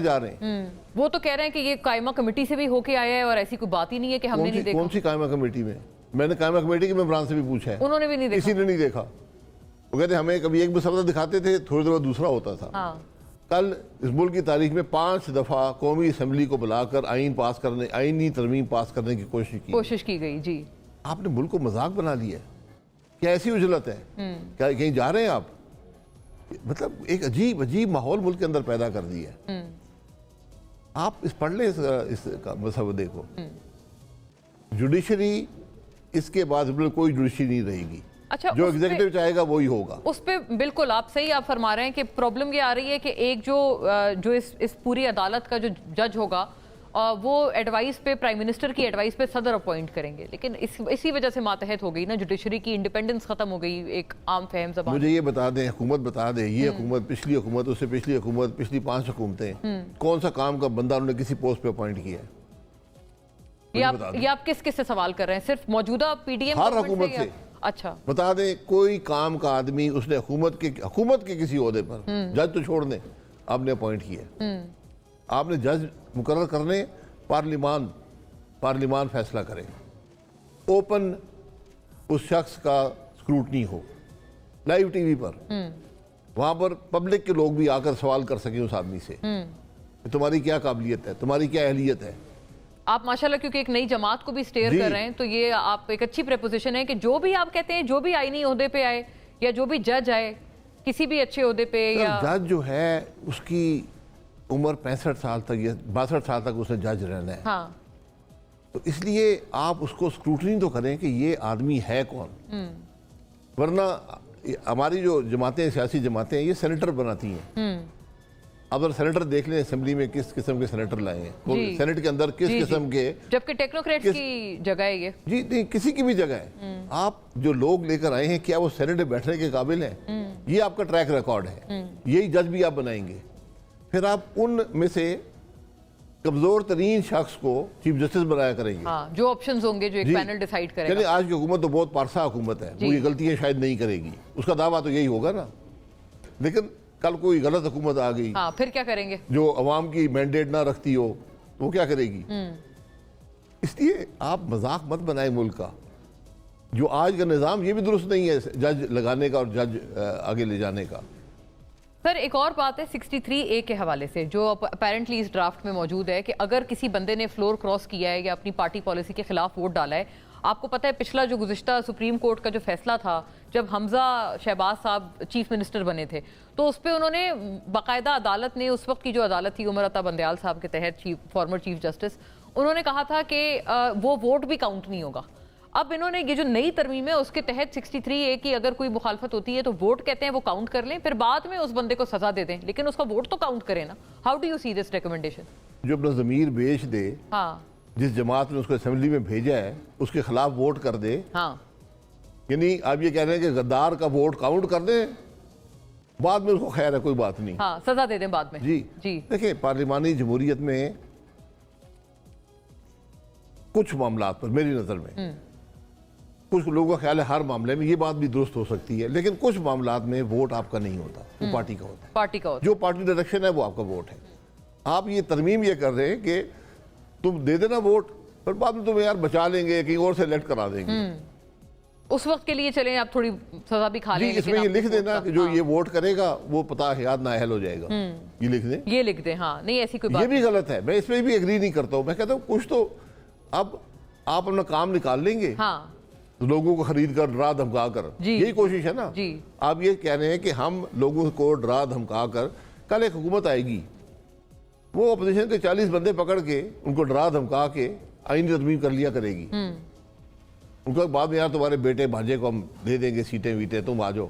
جا رہے ہیں. وہ تو کہہ رہے ہیں کہ یہ قائمہ کمیٹی سے بھی ہو کے آیا ہے اور ایسی کوئی بات ہی نہیں ہے کہ ہم نے نہیں دیکھا. کون سی قائمہ کمیٹی میں نے قائمہ کمیٹی کے ممبران سے بھی پوچھا ہے, انہوں نے بھی نہیں دیکھا, کسی نے نہیں دیکھا. وہ کہتے ہیں ہمیں کبھی ایک مسودہ دکھاتے تھے, تھوڑی دیر بعد دوسرا ہوتا تھا. کل اس ملک کی تاریخ میں 5 دفعہ قومی اسمبلی کو بلا کر آئینی ترمیم پاس کرنے کی کوشش کی گئی. جی آپ نے ملک کو مذاق بنا لیا ہے. کیا ایسی اجلت ہے؟ کیا کہیں جا رہے ہیں آپ؟ مطلب ایک عجیب ماحول ملک کے اندر پیدا کر دیا ہے. آپ پڑھ لیں اس مسودے کو. جوڈیشری اس کے بعد کوئی جوڈیشری نہیں رہے گی. اچھا, جو ایگزیکٹو چاہے گا وہی ہوگا. اس پہ بالکل آپ صحیح آپ فرما رہے ہیں کہ پرابلم یہ آ رہی ہے کہ ایک جو اس پوری عدالت کا جو جج ہوگا وہ ایڈوائس پہ پرائم منسٹر کی ایڈوائس پہ صدر اپوائنٹ کریں گے, لیکن اسی وجہ سے ماتحت ہو گئی نا, جوڈیشری کی انڈیپینڈنس ختم ہو گئی ایک عام فہم زبان. مجھے یہ بتا دیں, حکومت بتا دے, یہ حکومت, پچھلی حکومت, اس سے پچھلی حکومت, پچھلی 5 حکومتیں, کون سا کام کا بندہ انہوں نے کسی پوسٹ پہ اپوائنٹ کیا ہے؟ یہ آپ کس سے سوال کر رہے ہیں؟ صرف موجودہ پی ڈی ایم ہر حکومت سے. اچھا بتا دیں کوئی کام کا آدمی اس نے حکومت کے کسی عہدے پر, جج تو چھوڑ دیں, آپ نے اپوائنٹ کیا. آپ نے جج مقرر کرنے, پارلیمان فیصلہ کرے, اوپن اس شخص کا سکروٹنی ہو, لائیو ٹی وی پر, وہاں پر پبلک کے لوگ بھی آ کر سوال کر سکیں اس آدمی سے تمہاری کیا قابلیت ہے, تمہاری کیا اہلیت ہے. آپ ماشاءاللہ کیونکہ ایک نئی جماعت کو بھی سٹیئر کر رہے ہیں, تو یہ آپ ایک اچھی پریپوزیشن ہے کہ جو بھی آپ کہتے ہیں, جو بھی آئینی عہدے پہ آئے یا جو بھی جج آئے کسی بھی اچھے عہدے پہ, یا جج جو ہے اس کی عمر 65 سال تک یا 62 سال تک اس نے جج رہنا ہے. ہاں, تو اس لیے آپ اس کو سکروٹنی تو کریں کہ یہ آدمی ہے کون. ورنہ ہماری جو جماعتیں, سیاسی جماعتیں, یہ سینیٹر بناتی ہیں. اب اگر سینیٹر دیکھ لیں اسمبلی میں کس قسم کے سینیٹر لائے ہیں, سینیٹ کے اندر کس قسم کے, جبکہ ٹیکنوکریٹس کی جگہ ہے یہ. جی نہیں, کسی کی بھی جگہ ہے. آپ جو لوگ لے کر آئے ہیں کیا وہ سینیٹ میں بیٹھنے کے قابل ہیں؟ یہ آپ کا ٹریک ریکارڈ ہے. یہی جج بھی آپ بنائیں گے. پھر آپ ان میں سے کمزور ترین شخص کو چیف جسٹس بنایا کریں گے. جو آپشنز ہوں گے جو ایک پینل ڈیسائیڈ کرے گا. آج کی حکومت تو بہت پارسا حکومت ہے, وہ یہ غلطیاں شاید نہیں کرے گی, اس کا دعویٰ تو یہی ہوگا نا. لیکن کل کوئی غلط حکومت آ گئی, پھر کیا کریں گے؟ جو عوام کی مینڈیٹ نہ رکھتی ہو وہ کیا کرے گی؟ اس لیے آپ مذاق مت بنائیں ملک کا. جو آج کا نظام یہ بھی درست نہیں ہے جج لگانے کا اور جج آگے لے جانے کا. سر ایک اور بات ہے 63A کے حوالے سے جو اپیرنٹلی اس ڈرافٹ میں موجود ہے کہ اگر کسی بندے نے فلور کراس کیا ہے یا اپنی پارٹی پالیسی کے خلاف ووٹ ڈالا ہے, آپ کو پتہ ہے پچھلا جو گزشتہ سپریم کورٹ کا جو فیصلہ تھا جب حمزہ شہباز صاحب چیف منسٹر بنے تھے, تو اس پہ انہوں نے باقاعدہ عدالت نے, اس وقت کی جو عدالت تھی عمر عطا بندیال صاحب کے تحت فارمر چیف جسٹس, انہوں نے کہا تھا کہ وہ ووٹ بھی کاؤنٹ نہیں ہوگا. اب انہوں نے یہ جو نئی ترمیم ہے اس کے تحت 63A کی اگر کوئی مخالفت ہوتی ہے تو ووٹ کہتے ہیں وہ کاؤنٹ کر لیں, پھر بعد میں اس بندے کو سزا دے دیں, لیکن اس کا ووٹ تو کاؤنٹ کریں نا. How do you see this recommendation? جو اپنا ضمیر بیچ دے, جس جماعت نے اس کو اسمبلی میں بھیجا ہے اس کے خلاف ووٹ کر دے. یعنی آپ یہ کہہ رہے ہیں کہ غدار کا ووٹ کاؤنٹ کر دیں, بعد میں اس کو خیر ہے, کوئی بات نہیں, سزا دے دیں بعد میں. جی دیکھیں, پارلیمانی جمہوریت میں کچھ معاملات پر میری نظر میں, کچھ لوگوں کا خیال ہے ہر معاملے میں یہ بات بھی درست ہو سکتی ہے, لیکن کچھ معاملات میں ووٹ آپ کا نہیں ہوتا, وہ پارٹی کا ہوتا ہے. پارٹی کا ہوتا ہے, جو پارٹی ڈائریکشن ہے وہ آپ کا ووٹ ہے. آپ یہ ترمیم یہ کر رہے ہیں کہ تم دے دینا ووٹ, پھر بعد میں تمہیں یار بچا لیں گے, کہیں اور سے الیکٹ کرا دیں گے. اس وقت کے لیے چلیں آپ تھوڑی سزا بھی کھا لیں. اس میں یہ لکھ دینا کہ جو یہ ووٹ کرے گا وہ پتہ حیات نااہل ہو جائے گا, یہ لکھ دیں. یہ لکھ دیں, نہیں ایسی کوئی بات. یہ بھی غلط ہے, میں اس میں بھی ایگری نہیں کرتا ہوں. میں کہتا ہوں کچھ تو اب آپ اپنا کام نکال لیں گے, لوگوں کو خرید کر ڈرا دھمکا کر, یہی کوشش ہے نا. آپ یہ کہہ رہے ہیں کہ ہم لوگوں کو ڈرا دھمکا کر, کل ایک حکومت آئے گی, وہ اپوزیشن کے 40 بندے پکڑ کے ان کو ڈرا دھمکا کے آئینی ترمیم کر لیا کرے گی. ان کو بعد میں یار تمہارے بیٹے بھانجے کو ہم دے دیں گے سیٹیں ویٹیں, تم آ جاؤ,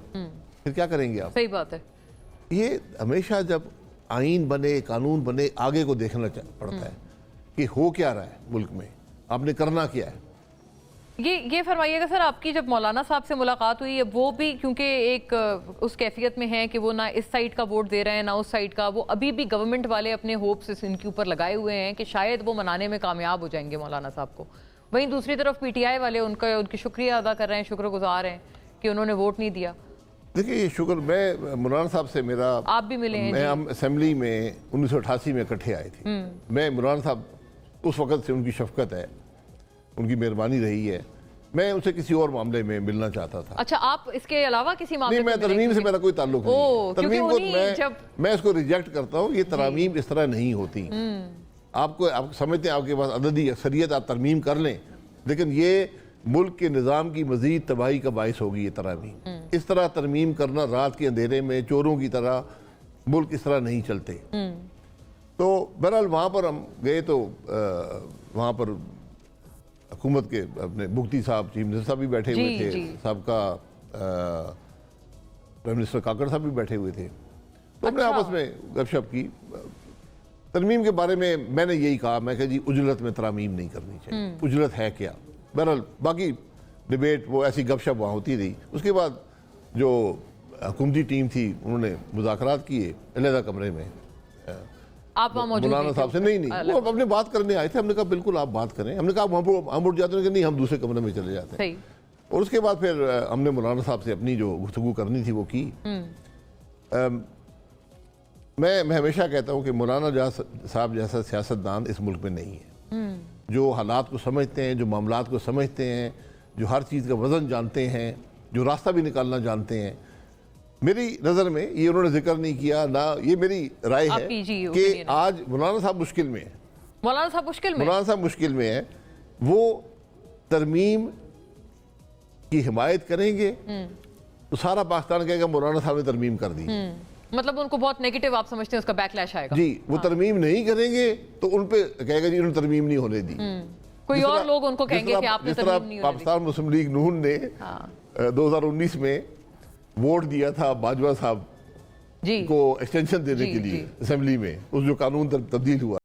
پھر کیا کریں گے آپ؟ صحیح بات ہے. یہ ہمیشہ جب آئین بنے, قانون بنے, آگے کو دیکھنا پڑتا ہے کہ ہو کیا رہا ہے ملک میں, آپ نے کرنا کیا ہے. یہ فرمائیے گا سر, آپ کی جب مولانا صاحب سے ملاقات ہوئی ہے وہ بھی کیونکہ ایک اس کیفیت میں ہیں کہ وہ نہ اس سائیڈ کا ووٹ دے رہے ہیں نہ اس سائیڈ کا, وہ ابھی بھی گورنمنٹ والے اپنے ہوپس ان کے اوپر لگائے ہوئے ہیں کہ شاید وہ منانے میں کامیاب ہو جائیں گے مولانا صاحب کو. وہیں دوسری طرف پی ٹی آئی والے ان کی شکریہ ادا کر رہے ہیں, شکر گزار ہیں کہ انہوں نے ووٹ نہیں دیا. دیکھیں یہ شکر، میں مولانا صاحب سے میرا، آپ بھی ملے ہیں، ہم اسمبلی میں 1988 میں اکٹھے آئے تھے. میں مولانا صاحب اس وقت سے ان کی شفقت ہے، ان کی مہربانی رہی ہے، میں ان سے کسی اور معاملے میں ملنا چاہتا تھا. اچھا آپ اس کے علاوہ کسی معاملے نہیں، میں ترمیم سے میرا کوئی تعلق نہیں ہے. ترمیم کو میں اس کو ریجیکٹ کرتا ہوں. یہ ترامیم اس طرح نہیں ہوتی. آپ سمجھتے ہیں آپ کے پاس عددی اکثریت، آپ ترمیم کر لیں، لیکن یہ ملک کے نظام کی مزید تباہی کا باعث ہوگی یہ ترامیم. اس طرح ترمیم کرنا رات کے اندھیرے میں چوروں کی طرح، ملک اس طرح نہیں چلتے. تو بہرحال وہاں پر ہم گئے تو وہاں پر حکومت کے اپنے مفتی صاحب، چیف منسٹر صاحب بھی بیٹھے ہوئے تھے، سابقہ پرائم منسٹر کاکڑ صاحب بھی بیٹھے ہوئے تھے. تو ہم نے آپس میں گپ شپ کی. ترمیم کے بارے میں نے یہی کہا، میں کہ جی اجلت میں ترامیم نہیں کرنی چاہیے. اجلت ہے کیا؟ بہرحال باقی ڈیبیٹ وہ ایسی گپ شپ وہاں ہوتی رہی. اس کے بعد جو حکومتی ٹیم تھی انہوں نے مذاکرات کیے علیحدہ کمرے میں. آپ وہاں موجود مولانا صاحب سے نہیں، وہ اپنے بات کرنے آئے تھے. ہم نے کہا بالکل آپ بات کریں. ہم نے کہا ہم اٹھ جاتے ہیں کہ نہیں، ہم دوسرے کمرے میں چلے جاتے ہیں. اور اس کے بعد پھر ہم نے مولانا صاحب سے اپنی جو گفتگو کرنی تھی وہ کی. میں ہمیشہ کہتا ہوں کہ مولانا صاحب جیسا سیاستدان اس ملک میں نہیں ہے. جو حالات کو سمجھتے ہیں، جو معاملات کو سمجھتے ہیں، جو ہر چیز کا وزن جانتے ہیں، جو راستہ بھی نکالنا جانتے ہیں. میری نظر میں یہ انہوں نے ذکر نہیں کیا، نہ یہ میری رائے ہے کہ آج مولانا صاحب مشکل میں ہیں. مولانا صاحب مشکل میں ہیں. وہ ترمیم کی حمایت کریں گے تو سارا پاکستان کہے گا مولانا صاحب نے ترمیم کر دی. مطلب ان کو بہت نیگیٹو آپ سمجھتے ہیں، اس کا بیک لیش آئے گا. جی، وہ ترمیم نہیں کریں گے تو ان پہ کہے گا جی انہوں نے ترمیم نہیں ہونے دی. کوئی اور لوگ ان کو کہیں گے کہ آپ نے ترمیم نہیں ہونے دی. پاکستان مسلم لیگ نون نے 2019 میں ووٹ دیا تھا باجوہ صاحب کو ایکسٹینشن دینے کے لیے اسمبلی میں، اس جو قانون تبدیل ہوا.